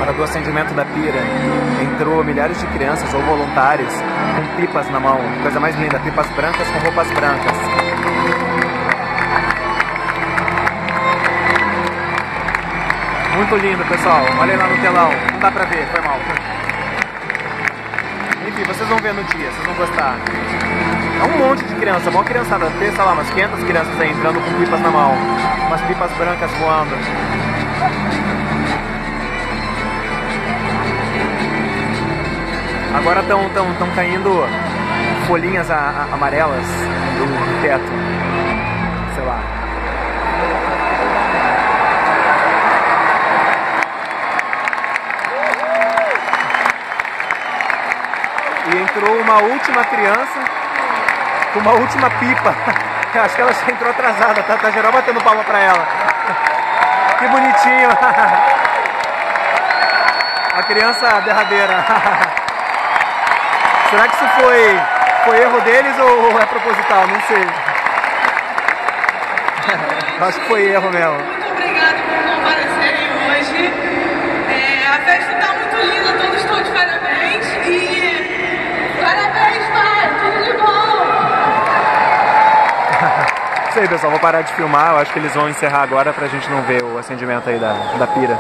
hora do acendimento da pira, entrou milhares de crianças ou voluntários com pipas na mão. Coisa mais linda, pipas brancas com roupas brancas. Muito lindo, pessoal. Olhem lá no telão. Não dá pra ver, foi mal. Enfim, vocês vão ver no dia, vocês vão gostar. É um monte de criança, uma criançada. Tem, sei lá, umas 500 crianças aí entrando com pipas na mão. Umas pipas brancas voando. Agora estão caindo folhinhas amarelas do teto. Sei lá. E entrou uma última criança com uma última pipa. Acho que ela já entrou atrasada, tá geral batendo palma pra ela. Que bonitinho. A criança derradeira. Será que isso foi erro deles ou é proposital? Não sei. Acho que foi erro mesmo. Muito obrigada por comparecerem hoje. A festa está muito linda, todos estão de parabéns. E parabéns, pai, tudo de bom. Sei, pessoal, vou parar de filmar. Eu acho que eles vão encerrar agora pra gente não ver o acendimento aí da pira.